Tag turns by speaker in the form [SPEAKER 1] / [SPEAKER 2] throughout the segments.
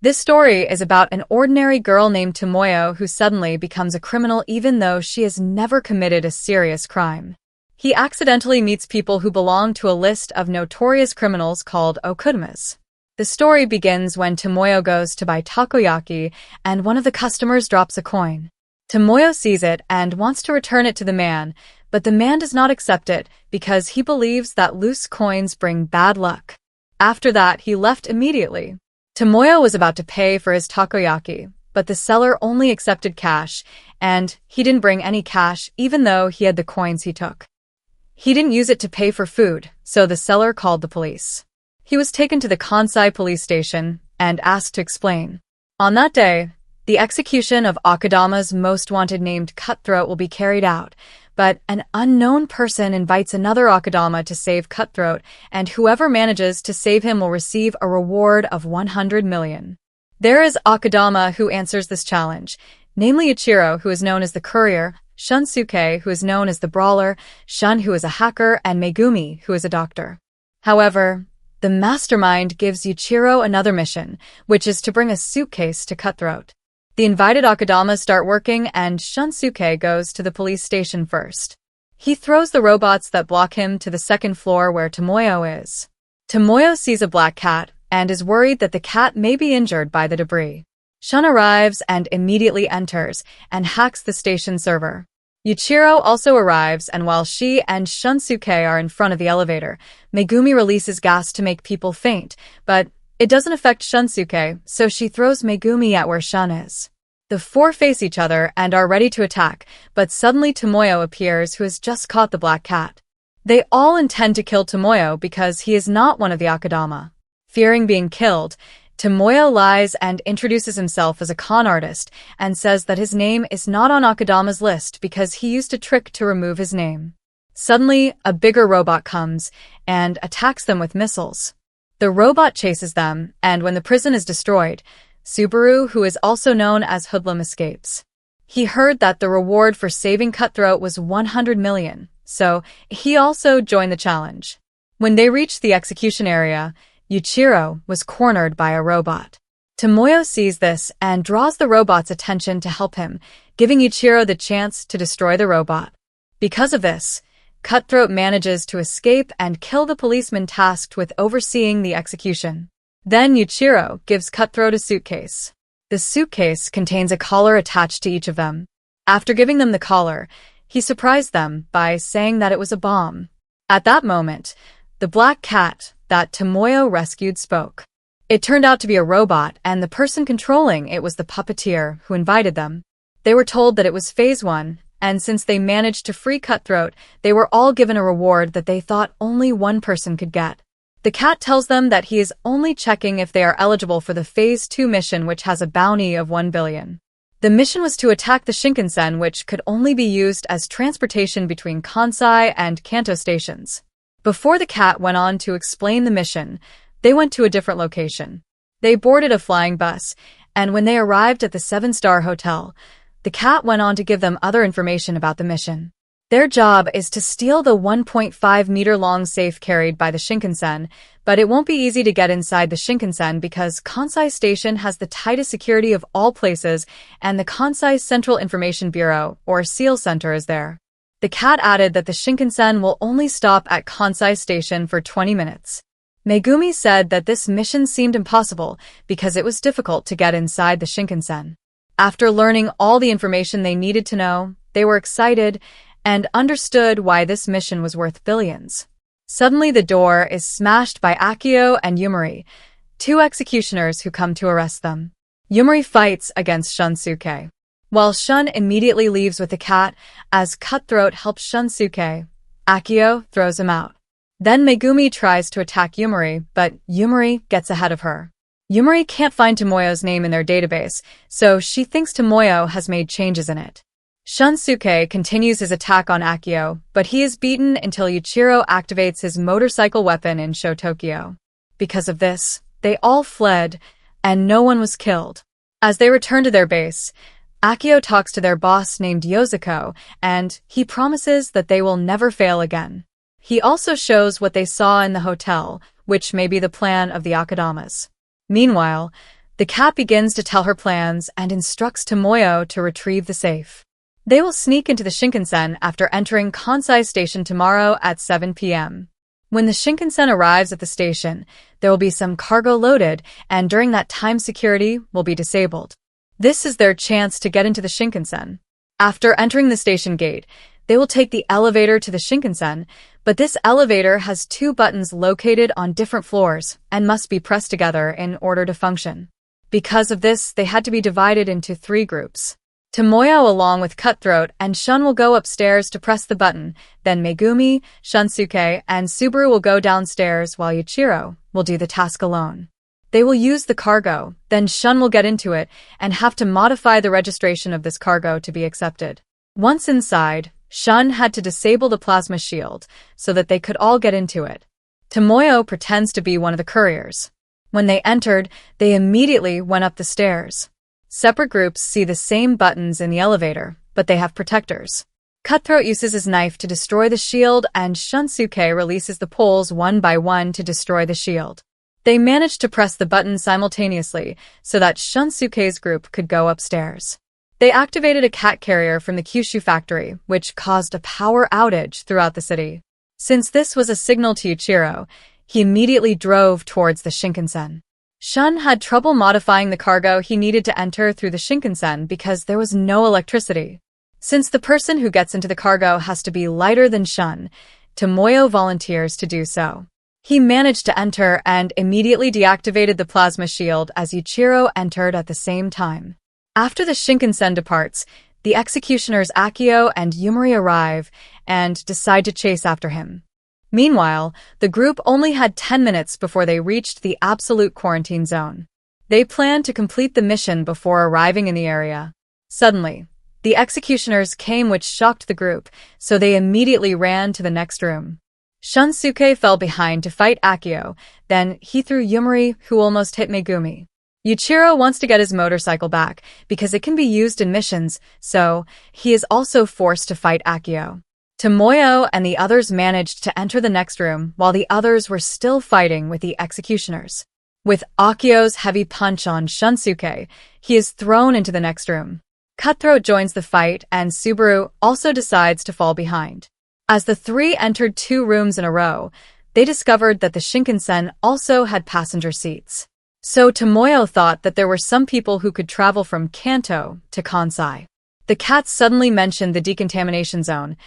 [SPEAKER 1] This story is about an ordinary girl named Tomoyo who suddenly becomes a criminal even though she has never committed a serious crime. He accidentally meets people who belong to a list of notorious criminals called Okudamas. The story begins when Tomoyo goes to buy takoyaki and one of the customers drops a coin. Tomoyo sees it and wants to return it to the man, but the man does not accept it because he believes that loose coins bring bad luck. After that, he left immediately. Tomoyo was about to pay for his takoyaki, but the seller only accepted cash, and he didn't bring any cash even though he had the coins he took. He didn't use it to pay for food, so the seller called the police. He was taken to the Kansai police station and asked to explain. On that day, the execution of Akudamas most wanted named Cutthroat will be carried out, but an unknown person invites another Akudama to save Cutthroat, and whoever manages to save him will receive a reward of 100 million. There is Akudama who answers this challenge, namely Ichiro, who is known as the courier, Shunsuke, who is known as the brawler, Shun, who is a hacker, and Megumi, who is a doctor. However, the mastermind gives Ichiro another mission, which is to bring a suitcase to Cutthroat. The invited Akudamas start working and Shunsuke goes to the police station first. He throws the robots that block him to the second floor where Tomoyo is. Tomoyo sees a black cat and is worried that the cat may be injured by the debris. Shun arrives and immediately enters and hacks the station server. Ichiro also arrives, and while she and Shunsuke are in front of the elevator, Megumi releases gas to make people faint, but it doesn't affect Shunsuke, so she throws Megumi at where Shun is. The four face each other and are ready to attack, but suddenly Tomoyo appears, who has just caught the black cat. They all intend to kill Tomoyo because he is not one of the Akudama. Fearing being killed, Tomoyo lies and introduces himself as a con artist and says that his name is not on Akudama's list because he used a trick to remove his name. Suddenly, a bigger robot comes and attacks them with missiles. The robot chases them, and when the prison is destroyed, Subaru, who is also known as Hoodlum, escapes. He heard that the reward for saving Cutthroat was 100 million, so he also joined the challenge. When they reached the execution area, Ichiro was cornered by a robot. Tomoyo sees this and draws the robot's attention to help him, giving Ichiro the chance to destroy the robot. Because of this, Cutthroat manages to escape and kill the policeman tasked with overseeing the execution. Then Ichiro gives Cutthroat a suitcase. The suitcase contains a collar attached to each of them. After giving them the collar, he surprised them by saying that it was a bomb. At that moment, the black cat that Tomoyo rescued spoke. It turned out to be a robot, and the person controlling it was the puppeteer who invited them. They were told that it was Phase 1, and since they managed to free Cutthroat, they were all given a reward that they thought only one person could get. The cat tells them that he is only checking if they are eligible for the Phase 2 mission, which has a bounty of 1 billion. The mission was to attack the Shinkansen, which could only be used as transportation between Kansai and Kanto stations. Before the cat went on to explain the mission, they went to a different location. They boarded a flying bus, and when they arrived at the 7-star hotel, the cat went on to give them other information about the mission. Their job is to steal the 1.5-meter-long safe carried by the Shinkansen, but it won't be easy to get inside the Shinkansen because Kansai Station has the tightest security of all places, and the Kansai Central Information Bureau, or SEAL Center, is there. The cat added that the Shinkansen will only stop at Kansai Station for 20 minutes. Megumi said that this mission seemed impossible because it was difficult to get inside the Shinkansen. After learning all the information they needed to know, they were excited and understood why this mission was worth billions. Suddenly the door is smashed by Akio and Yumari, two executioners who come to arrest them. Yumari fights against Shunsuke, while Shun immediately leaves with the cat as Cutthroat helps Shunsuke. Akio throws him out. Then Megumi tries to attack Yumari, but Yumari gets ahead of her. Yumari can't find Tomoyo's name in their database, so she thinks Tomoyo has made changes in it. Shunsuke continues his attack on Akio, but he is beaten until Ichiro activates his motorcycle weapon in Shotokyo. Because of this, they all fled, and no one was killed. As they return to their base, Akio talks to their boss named Yozuko, and he promises that they will never fail again. He also shows what they saw in the hotel, which may be the plan of the Akudamas. Meanwhile, The cat begins to tell her plans and instructs Tomoyo to retrieve the safe. They will sneak into the Shinkansen after entering Kansai Station tomorrow at 7 p.m. When the Shinkansen arrives at the station, there will be some cargo loaded, and during that time security will be disabled. This is their chance to get into the Shinkansen. After entering the station gate, they will take the elevator to the Shinkansen, but this elevator has 2 buttons located on different floors and must be pressed together in order to function. Because of this, they had to be divided into 3 groups. Tomoyo along with Cutthroat and Shun will go upstairs to press the button, then Megumi, Shunsuke, and Subaru will go downstairs while Yuichiro will do the task alone. They will use the cargo, then Shun will get into it and have to modify the registration of this cargo to be accepted. Once inside, Shun had to disable the plasma shield so that they could all get into it. Tomoyo pretends to be one of the couriers. When they entered, they immediately went up the stairs. Separate groups see the same buttons in the elevator, but they have protectors. Cutthroat uses his knife to destroy the shield and Shunsuke releases the poles one by one to destroy the shield. They managed to press the button simultaneously so that Shunsuke's group could go upstairs. They activated a cat carrier from the Kyushu factory, which caused a power outage throughout the city. Since this was a signal to Yuichiro, he immediately drove towards the Shinkansen. Shun had trouble modifying the cargo he needed to enter through the Shinkansen because there was no electricity. Since the person who gets into the cargo has to be lighter than Shun, Tomoyo volunteers to do so. He managed to enter and immediately deactivated the plasma shield as Yuichiro entered at the same time. After the Shinkansen departs, the executioners Akio and Yumari arrive and decide to chase after him. Meanwhile, the group only had 10 minutes before they reached the absolute quarantine zone. They planned to complete the mission before arriving in the area. Suddenly, the executioners came, which shocked the group, so they immediately ran to the next room. Shunsuke fell behind to fight Akio, then he threw Yumari, who almost hit Megumi. Yuichiro wants to get his motorcycle back because it can be used in missions, so he is also forced to fight Akio. Tomoyo and the others managed to enter the next room while the others were still fighting with the executioners. With Akio's heavy punch on Shunsuke, he is thrown into the next room. Cutthroat joins the fight and Subaru also decides to fall behind. As the 3 entered 2 rooms in a row, they discovered that the Shinkansen also had passenger seats. So Tomoyo thought that there were some people who could travel from Kanto to Kansai. The cats suddenly mentioned the decontamination zone.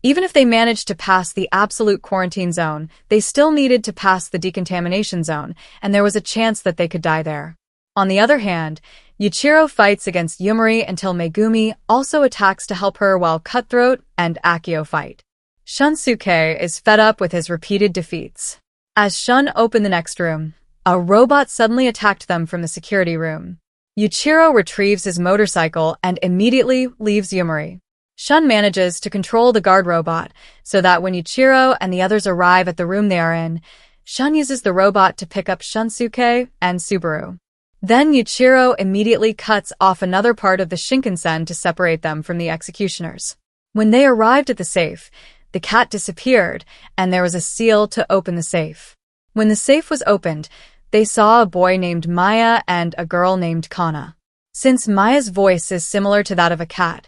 [SPEAKER 1] Even if they managed to pass the absolute quarantine zone, they still needed to pass the decontamination zone, and there was a chance that they could die there. On the other hand, Yuichiro fights against Yumari until Megumi also attacks to help her while Cutthroat and Akio fight. Shunsuke is fed up with his repeated defeats. As Shun opened the next room, a robot suddenly attacked them from the security room. Yuichiro retrieves his motorcycle and immediately leaves Yumari. Shun manages to control the guard robot so that when Yuichiro and the others arrive at the room they are in, Shun uses the robot to pick up Shunsuke and Subaru. Then Yuichiro immediately cuts off another part of the Shinkansen to separate them from the executioners. When they arrived at the safe, the cat disappeared and there was a seal to open the safe. When the safe was opened, they saw a boy named Maya and a girl named Kana. Since Maya's voice is similar to that of a cat,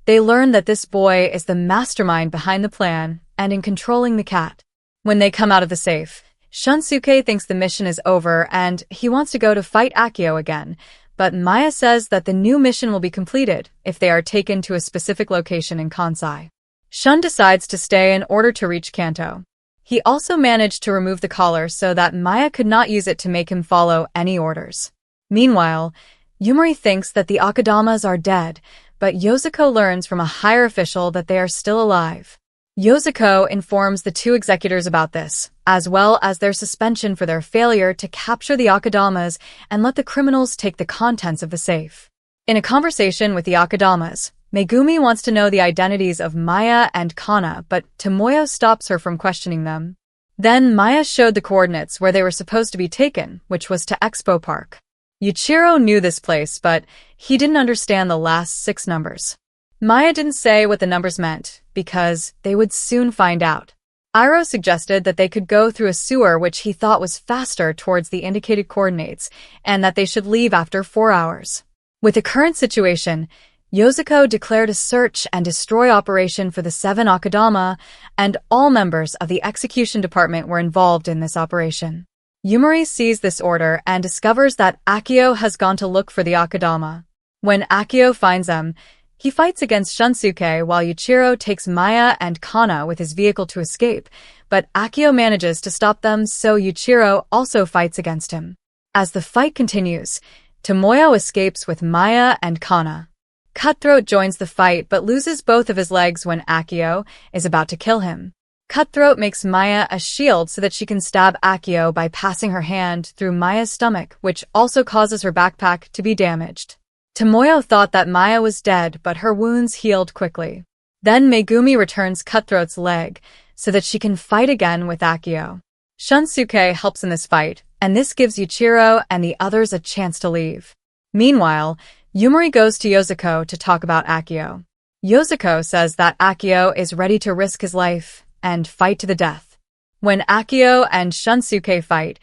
[SPEAKER 1] they learn that this boy is the mastermind behind the plan and in controlling the cat. When they come out of the safe, Shunsuke thinks the mission is over and he wants to go to fight Akio again, but Maya says that the new mission will be completed if they are taken to a specific location in Kansai. Shun decides to stay in order to reach Kanto. He also managed to remove the collar so that Maya could not use it to make him follow any orders. Meanwhile, Yumari thinks that the Akudamas are dead, but Yozuko learns from a higher official that they are still alive. Yozuko informs the 2 executors about this, as well as their suspension for their failure to capture the Akudamas and let the criminals take the contents of the safe. In a conversation with the Akudamas, Megumi wants to know the identities of Maya and Kana, but Tomoyo stops her from questioning them. Then Maya showed the coordinates where they were supposed to be taken, which was to Expo Park. Yuichiro knew this place, but he didn't understand the last 6 numbers. Maya didn't say what the numbers meant, because they would soon find out. Iroh suggested that they could go through a sewer which he thought was faster towards the indicated coordinates, and that they should leave after 4 hours. With the current situation, Yozuko declared a search and destroy operation for the 7 Akudama, and all members of the execution department were involved in this operation. Yumari sees this order and discovers that Akio has gone to look for the Akudama. When Akio finds them, he fights against Shunsuke while Yuichiro takes Maya and Kana with his vehicle to escape, but Akio manages to stop them, so Yuichiro also fights against him. As the fight continues, Tomoyo escapes with Maya and Kana. Cutthroat joins the fight but loses both of his legs when Akio is about to kill him. Cutthroat makes Maya a shield so that she can stab Akio by passing her hand through Maya's stomach, which also causes her backpack to be damaged. Tomoyo thought that Maya was dead, but her wounds healed quickly. Then Megumi returns Cutthroat's leg so that she can fight again with Akio. Shunsuke helps in this fight, and this gives Yuichiro and the others a chance to leave. Meanwhile, Yumari goes to Yozuko to talk about Akio. Yozuko says that Akio is ready to risk his life and fight to the death. When Akio and Shunsuke fight,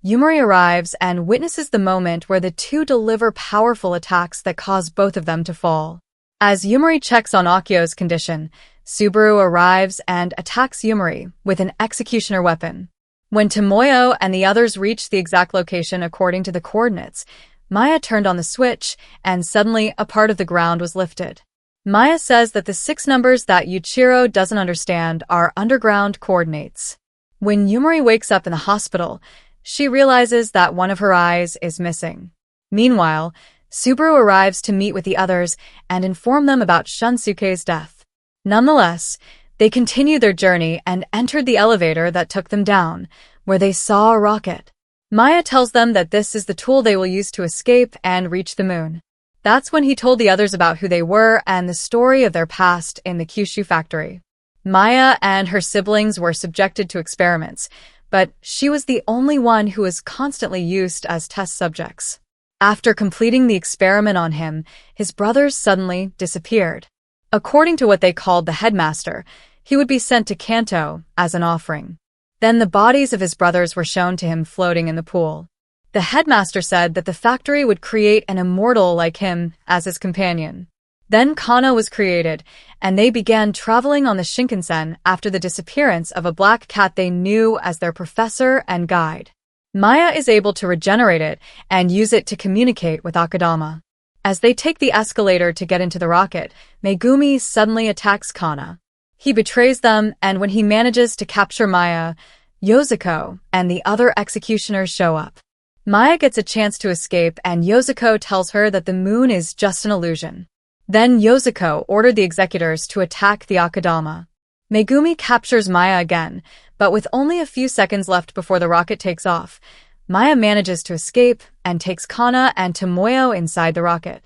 [SPEAKER 1] Yumari arrives and witnesses the moment where the two deliver powerful attacks that cause both of them to fall. As Yumari checks on Akio's condition, Subaru arrives and attacks Yumari with an executioner weapon. When Tomoyo and the others reach the exact location according to the coordinates, Maya turned on the switch, and suddenly a part of the ground was lifted. Maya says that the 6 numbers that Yuichiro doesn't understand are underground coordinates. When Yumari wakes up in the hospital, she realizes that one of her eyes is missing. Meanwhile, Subaru arrives to meet with the others and inform them about Shunsuke's death. Nonetheless, they continued their journey and entered the elevator that took them down, where they saw a rocket. Maya tells them that this is the tool they will use to escape and reach the moon. That's when he told the others about who they were and the story of their past in the Kyushu factory. Maya and her siblings were subjected to experiments, but she was the only one who was constantly used as test subjects. After completing the experiment on him, his brothers suddenly disappeared. According to what they called the headmaster, he would be sent to Kanto as an offering. Then the bodies of his brothers were shown to him floating in the pool. The headmaster said that the factory would create an immortal like him as his companion. Then Kana was created, and they began traveling on the Shinkansen after the disappearance of a black cat they knew as their professor and guide. Maya is able to regenerate it and use it to communicate with Akudama. As they take the escalator to get into the rocket, Megumi suddenly attacks Kana. He betrays them, and when he manages to capture Maya, Yozuko and the other executioners show up. Maya gets a chance to escape, and Yozuko tells her that the moon is just an illusion. Then Yozuko ordered the executors to attack the Akudama. Megumi captures Maya again, but with only a few seconds left before the rocket takes off, Maya manages to escape and takes Kana and Tomoyo inside the rocket.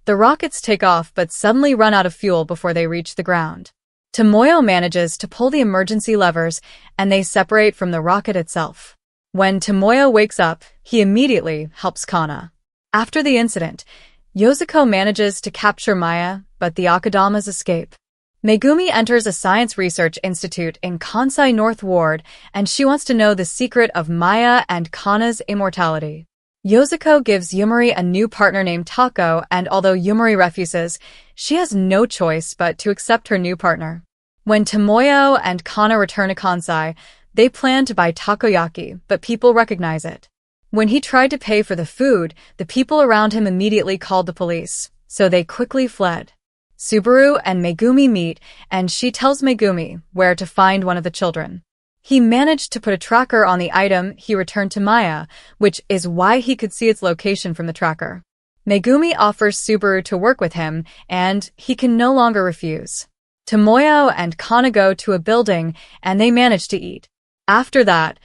[SPEAKER 1] The rockets take off but suddenly run out of fuel before they reach the ground. Tomoyo manages to pull the emergency levers, and they separate from the rocket itself. When Tomoyo wakes up, he immediately helps Kana. After the incident, Yozuko manages to capture Maya, but the Akudamas escape. Megumi enters a science research institute in Kansai North Ward, and she wants to know the secret of Maya and Kana's immortality. Yozuko gives Yumari a new partner named Tako, and although Yumari refuses, she has no choice but to accept her new partner. When Tomoyo and Kana return to Kansai, they plan to buy takoyaki, but people recognize it. When he tried to pay for the food, the people around him immediately called the police, so they quickly fled. Subaru and Megumi meet, and she tells Megumi where to find one of the children. He managed to put a tracker on the item he returned to Maya, which is why he could see its location from the tracker. Megumi offers Subaru to work with him, and he can no longer refuse. Tomoyo and Kana go to a building, and they manage to eat. After that,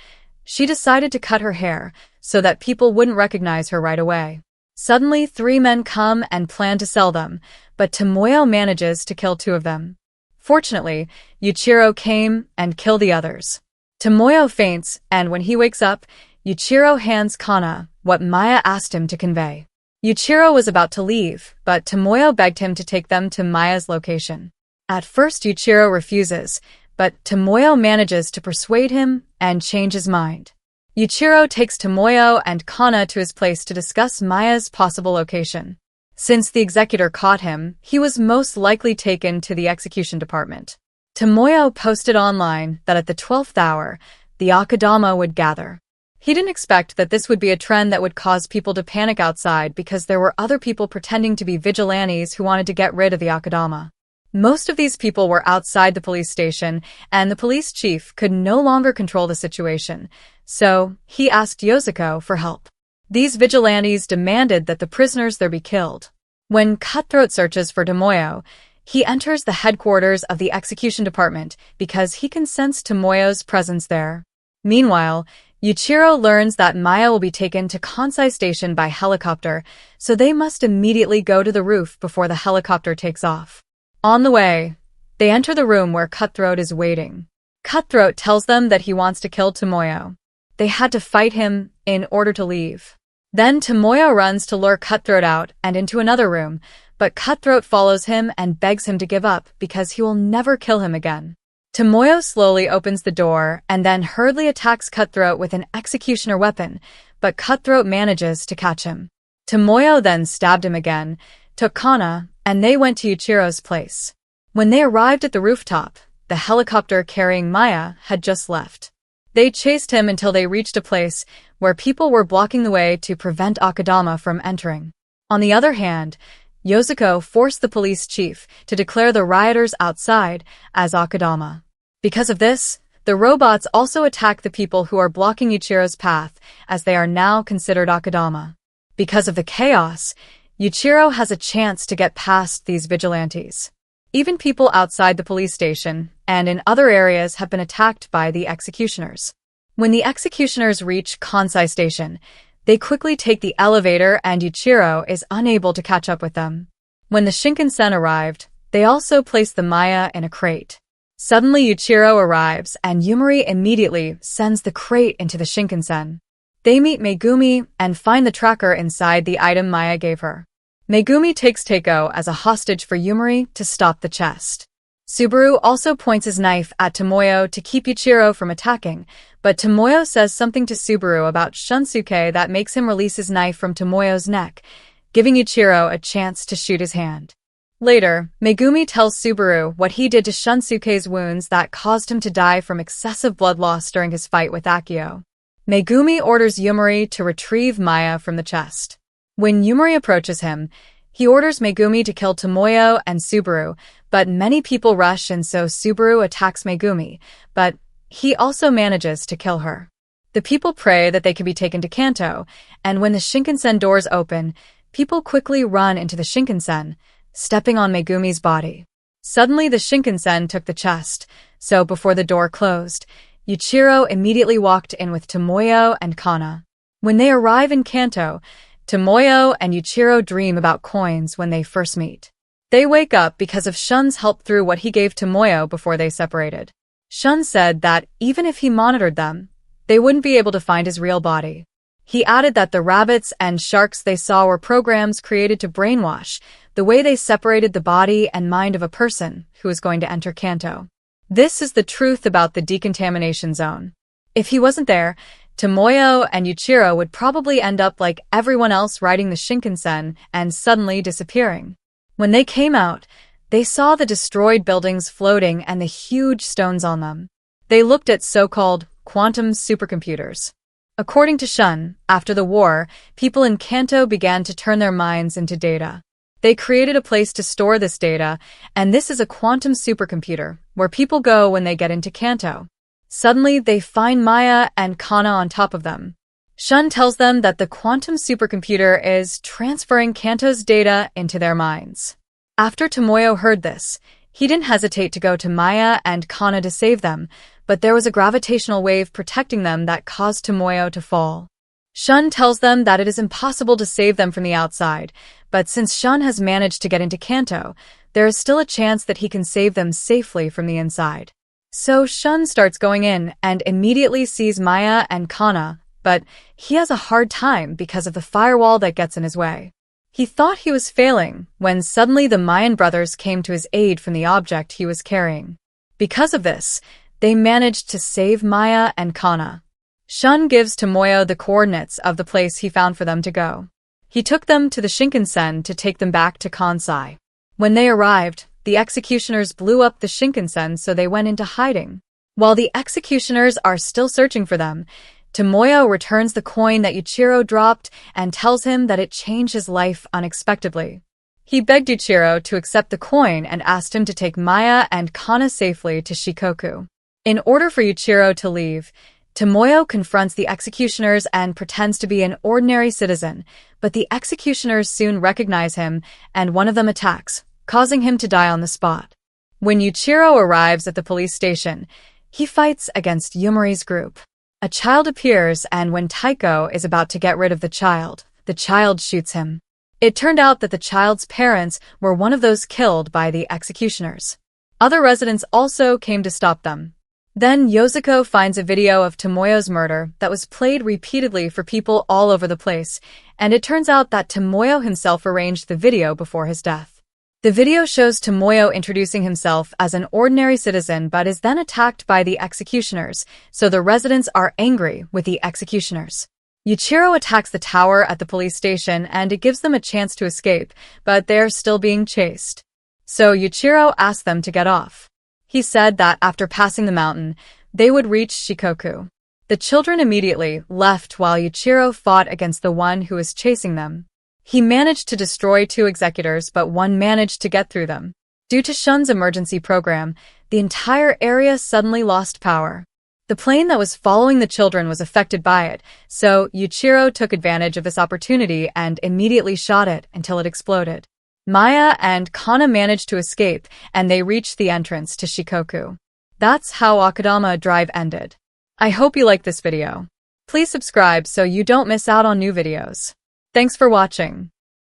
[SPEAKER 1] she decided to cut her hair so that people wouldn't recognize her right away. Suddenly, 3 men come and plan to sell them, but Tomoyo manages to kill 2 of them. Fortunately, Yuichiro came and killed the others. Tomoyo faints, and when he wakes up, Yuichiro hands Kana what Maya asked him to convey. Yuichiro was about to leave, but Tomoyo begged him to take them to Maya's location. At first Yuichiro refuses, but Tomoyo manages to persuade him and change his mind. Yuichiro takes Tomoyo and Kana to his place to discuss Maya's possible location. Since the executor caught him, he was most likely taken to the execution department. Tomoyo posted online that at the 12th hour, the Akudama would gather. He didn't expect that this would be a trend that would cause people to panic outside because there were other people pretending to be vigilantes who wanted to get rid of the Akudama. Most of these people were outside the police station, and the police chief could no longer control the situation, so he asked Yosuko for help. These vigilantes demanded that the prisoners there be killed. When Cutthroat searches for Tomoyo, he enters the headquarters of the execution department because he can sense Tomoyo's presence there. Meanwhile, Yuichiro learns that Maya will be taken to Kansai Station by helicopter, so they must immediately go to the roof before the helicopter takes off. On the way, they enter the room where Cutthroat is waiting. Cutthroat tells them that he wants to kill Tomoyo. They had to fight him in order to leave. Then Tomoyo runs to lure Cutthroat out and into another room, but Cutthroat follows him and begs him to give up because he will never kill him again. Tomoyo slowly opens the door and then hurriedly attacks Cutthroat with an executioner weapon, but Cutthroat manages to catch him. Tomoyo then stabbed him again, took Kana, and they went to Yuichiro's place. When they arrived at the rooftop, the helicopter carrying Maya had just left. They chased him until they reached a place where people were blocking the way to prevent Akudama from entering. On the other hand, Yosuko forced the police chief to declare the rioters outside as Akudama. Because of this, the robots also attack the people who are blocking Yuichiro's path, as they are now considered Akudama. Because of the chaos, Yuichiro has a chance to get past these vigilantes. Even people outside the police station and in other areas have been attacked by the executioners. When the executioners reach Kansai Station, they quickly take the elevator and Yuichiro is unable to catch up with them. When the Shinkansen arrived, they also placed the Maya in a crate. Suddenly Yuichiro arrives and Yumari immediately sends the crate into the Shinkansen. They meet Megumi and find the tracker inside the item Maya gave her. Megumi takes Teiko as a hostage for Yumari to stop the chest. Subaru also points his knife at Tomoyo to keep Yuichiro from attacking, but Tomoyo says something to Subaru about Shunsuke that makes him release his knife from Tomoyo's neck, giving Yuichiro a chance to shoot his hand. Later, Megumi tells Subaru what he did to Shunsuke's wounds that caused him to die from excessive blood loss during his fight with Akio. Megumi orders Yumari to retrieve Maya from the chest. When Yumari approaches him, he orders Megumi to kill Tomoyo and Subaru, but many people rush and so Subaru attacks Megumi, but he also manages to kill her. The people pray that they can be taken to Kanto, and when the Shinkansen doors open, people quickly run into the Shinkansen, stepping on Megumi's body. Suddenly the Shinkansen took the chest, so before the door closed, Yuichiro immediately walked in with Tomoyo and Kana. When they arrive in Kanto, Tomoyo and Yuichiro dream about coins when they first meet. They wake up because of Shun's help through what he gave Tomoyo before they separated. Shun said that even if he monitored them, they wouldn't be able to find his real body. He added that the rabbits and sharks they saw were programs created to brainwash, the way they separated the body and mind of a person who is going to enter Kanto. This is the truth about the decontamination zone. If he wasn't there, Tomoyo and Yuichiro would probably end up like everyone else riding the Shinkansen and suddenly disappearing. When they came out, they saw the destroyed buildings floating and the huge stones on them. They looked at so-called quantum supercomputers. According to Shun, after the war, people in Kanto began to turn their minds into data. They created a place to store this data, and this is a quantum supercomputer, where people go when they get into Kanto. Suddenly, they find Maya and Kana on top of them. Shun tells them that the quantum supercomputer is transferring Kanto's data into their minds. After Tomoyo heard this, he didn't hesitate to go to Maya and Kana to save them, but there was a gravitational wave protecting them that caused Tomoyo to fall. Shun tells them that it is impossible to save them from the outside, but since Shun has managed to get into Kanto, there is still a chance that he can save them safely from the inside. So Shun starts going in and immediately sees Maya and Kana, but he has a hard time because of the firewall that gets in his way. He thought he was failing when suddenly the Mayan brothers came to his aid from the object he was carrying. Because of this, they managed to save Maya and Kana. Shun gives Tomoyo the coordinates of the place he found for them to go. He took them to the Shinkansen to take them back to Kansai. When they arrived, the executioners blew up the Shinkansen, so they went into hiding. While the executioners are still searching for them, Tomoyo returns the coin that Yuichiro dropped and tells him that it changed his life unexpectedly. He begged Yuichiro to accept the coin and asked him to take Maya and Kana safely to Shikoku. In order for Yuichiro to leave, Tomoyo confronts the executioners and pretends to be an ordinary citizen, but the executioners soon recognize him and one of them attacks, causing him to die on the spot. When Yuichiro arrives at the police station, he fights against Yumari's group. A child appears, and when Taiko is about to get rid of the child shoots him. It turned out that the child's parents were one of those killed by the executioners. Other residents also came to stop them. Then Yosuko finds a video of Tomoyo's murder that was played repeatedly for people all over the place, and it turns out that Tomoyo himself arranged the video before his death. The video shows Tomoyo introducing himself as an ordinary citizen but is then attacked by the executioners, so the residents are angry with the executioners. Yuichiro attacks the tower at the police station and it gives them a chance to escape, but they're still being chased. So Yuichiro asks them to get off. He said that after passing the mountain, they would reach Shikoku. The children immediately left while Yuichiro fought against the one who was chasing them. He managed to destroy 2 executors, but one managed to get through them. Due to Shun's emergency program, the entire area suddenly lost power. The plane that was following the children was affected by it, so Yuichiro took advantage of this opportunity and immediately shot it until it exploded. Maya and Kana managed to escape, and they reached the entrance to Shikoku. That's how Akudama Drive ended. I hope you liked this video. Please subscribe so you don't miss out on new videos. Thanks for watching.